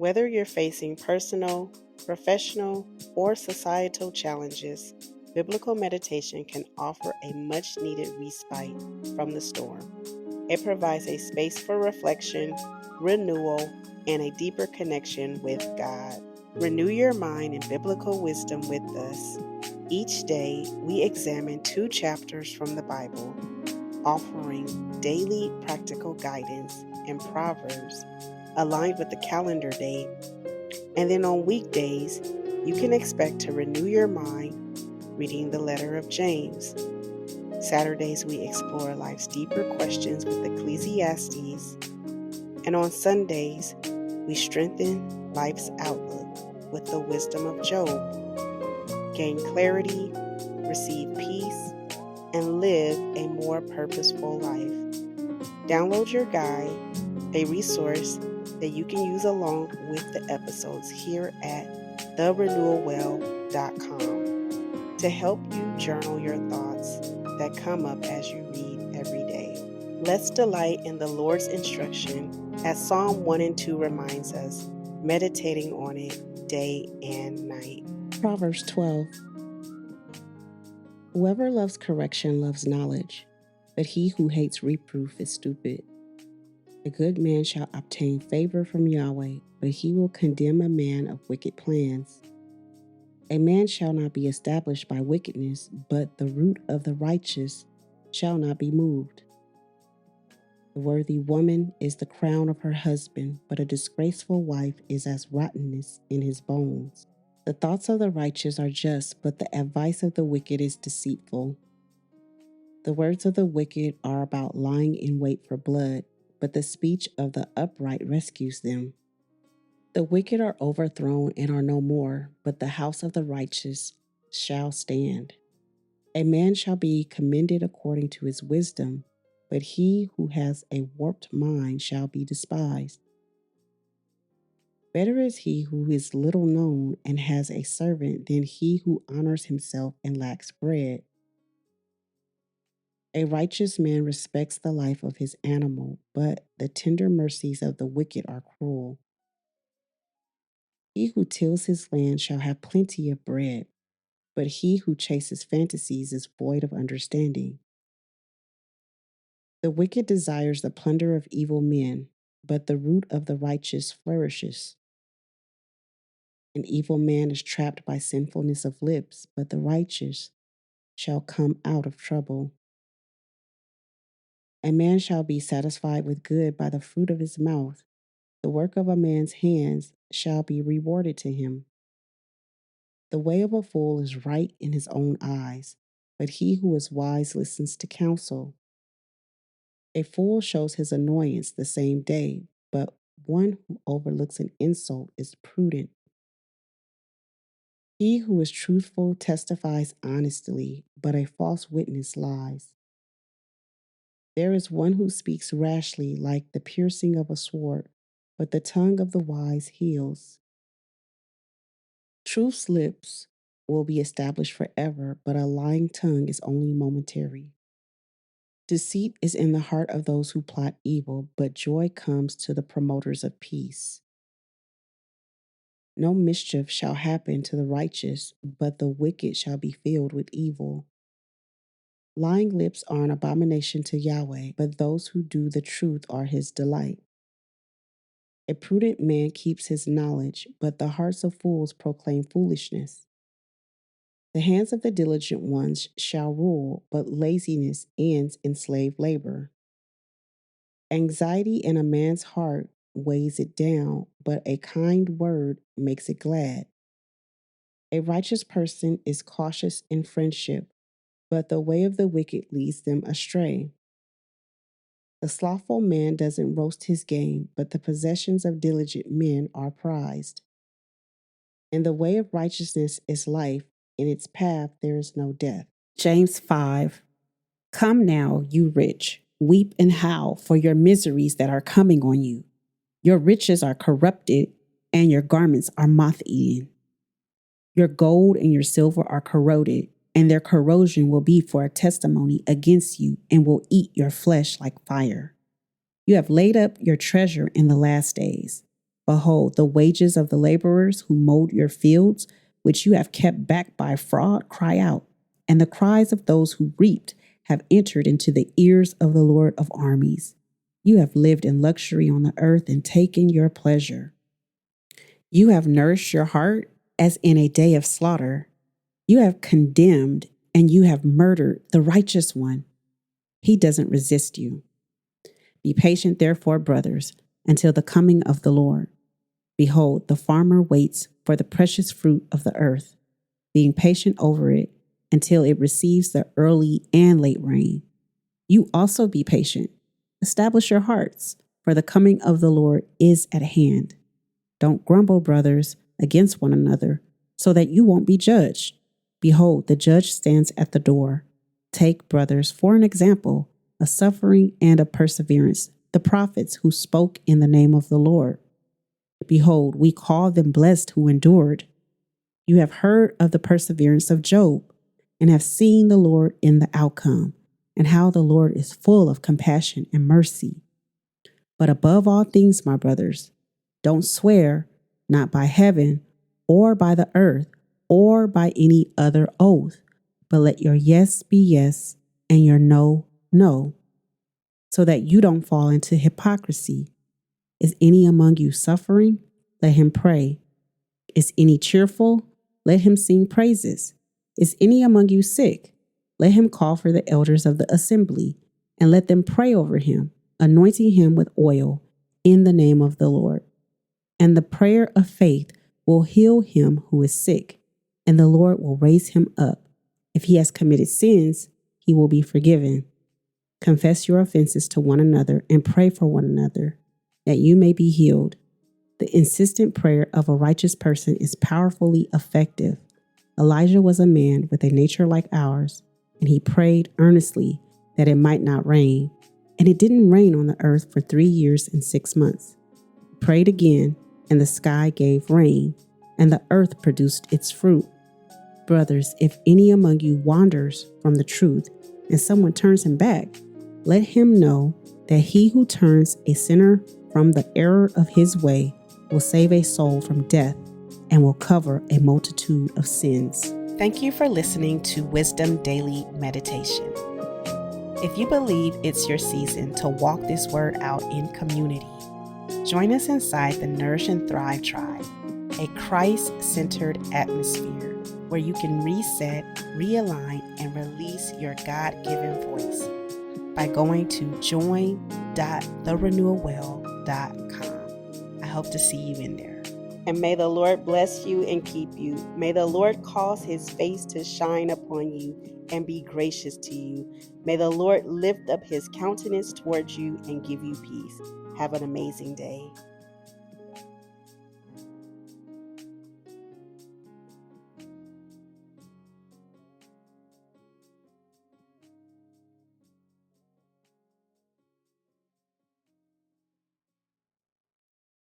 Whether you're facing personal, professional, or societal challenges, biblical meditation can offer a much-needed respite from the storm. It provides a space for reflection, renewal, and a deeper connection with God. Renew your mind in biblical wisdom with us. Each day, we examine 2 chapters from the Bible, offering daily practical guidance in Proverbs aligned with the calendar day. And then on weekdays, you can expect to renew your mind reading the letter of James. Saturdays, we explore life's deeper questions with Ecclesiastes. And on Sundays, we strengthen life's outlook with the wisdom of Job. Gain clarity, receive peace, and live a more purposeful life. Download your guide, a resource that you can use along with the episodes here at therenewalwell.com to help you journal your thoughts that come up as you read every day. Let's delight in the Lord's instruction as Psalm 1 and 2 reminds us, meditating on it day and night. Proverbs 12. Whoever loves correction loves knowledge, but he who hates reproof is stupid. A good man shall obtain favor from Yahweh, but he will condemn a man of wicked plans. A man shall not be established by wickedness, but the root of the righteous shall not be moved. The worthy woman is the crown of her husband, but a disgraceful wife is as rottenness in his bones. The thoughts of the righteous are just, but the advice of the wicked is deceitful. The words of the wicked are about lying in wait for blood, but the speech of the upright rescues them. The wicked are overthrown and are no more, but the house of the righteous shall stand. A man shall be commended according to his wisdom, but he who has a warped mind shall be despised. Better is he who is little known and has a servant than he who honors himself and lacks bread. A righteous man respects the life of his animal, but the tender mercies of the wicked are cruel. He who tills his land shall have plenty of bread, but he who chases fantasies is void of understanding. The wicked desires the plunder of evil men, but the root of the righteous flourishes. An evil man is trapped by sinfulness of lips, but the righteous shall come out of trouble. A man shall be satisfied with good by the fruit of his mouth. The work of a man's hands shall be rewarded to him. The way of a fool is right in his own eyes, but he who is wise listens to counsel. A fool shows his annoyance the same day, but one who overlooks an insult is prudent. He who is truthful testifies honestly, but a false witness lies. There is one who speaks rashly like the piercing of a sword, but the tongue of the wise heals. Truth's lips will be established forever, but a lying tongue is only momentary. Deceit is in the heart of those who plot evil, but joy comes to the promoters of peace. No mischief shall happen to the righteous, but the wicked shall be filled with evil. Lying lips are an abomination to Yahweh, but those who do the truth are his delight. A prudent man keeps his knowledge, but the hearts of fools proclaim foolishness. The hands of the diligent ones shall rule, but laziness ends in slave labor. Anxiety in a man's heart weighs it down, but a kind word makes it glad. A righteous person is cautious in friendship, but the way of the wicked leads them astray. The slothful man doesn't roast his game, but the possessions of diligent men are prized. In the way of righteousness is life, in its path there is no death. James 5. Come now, you rich, weep and howl for your miseries that are coming on you. Your riches are corrupted, and your garments are moth-eaten. Your gold and your silver are corroded, and their corrosion will be for a testimony against you and will eat your flesh like fire. You have laid up your treasure in the last days. Behold, the wages of the laborers who mowed your fields, which you have kept back by fraud, cry out, and the cries of those who reaped have entered into the ears of the Lord of armies. You have lived in luxury on the earth and taken your pleasure. You have nourished your heart as in a day of slaughter. You have condemned and you have murdered the righteous one. He doesn't resist you. Be patient, therefore, brothers, until the coming of the Lord. Behold, the farmer waits for the precious fruit of the earth, being patient over it until it receives the early and late rain. You also be patient. Establish your hearts, for the coming of the Lord is at hand. Don't grumble, brothers, against one another, so that you won't be judged. Behold, the judge stands at the door. Take, brothers, for an example, of suffering and of perseverance, the prophets who spoke in the name of the Lord. Behold, we call them blessed who endured. You have heard of the perseverance of Job, and have seen the Lord in the outcome, and how the Lord is full of compassion and mercy. But above all things, my brothers, don't swear, not by heaven, or by the earth, or by any other oath, but let your yes be yes, and your no, no, so that you don't fall into hypocrisy. Is any among you suffering? Let him pray. Is any cheerful? Let him sing praises. Is any among you sick? Let him call for the elders of the assembly, and let them pray over him, anointing him with oil in the name of the Lord. And the prayer of faith will heal him who is sick, and the Lord will raise him up. If he has committed sins, he will be forgiven. Confess your offenses to one another and pray for one another, that you may be healed. The insistent prayer of a righteous person is powerfully effective. Elijah was a man with a nature like ours, and he prayed earnestly that it might not rain. And it didn't rain on the earth for 3 years and 6 months. He prayed again, and the sky gave rain, and the earth produced its fruit. Brothers, if any among you wanders from the truth, and someone turns him back, let him know that he who turns a sinner from the error of his way will save a soul from death and will cover a multitude of sins. Thank you for listening to Wisdom Daily Meditation. If you believe it's your season to walk this word out in community, join us inside the Nourish and Thrive Tribe, a Christ-centered atmosphere where you can reset, realign, and release your God-given voice by going to join.therenewalwell.com. I hope to see you in there. And may the Lord bless you and keep you. May the Lord cause his face to shine upon you and be gracious to you. May the Lord lift up his countenance towards you and give you peace. Have an amazing day.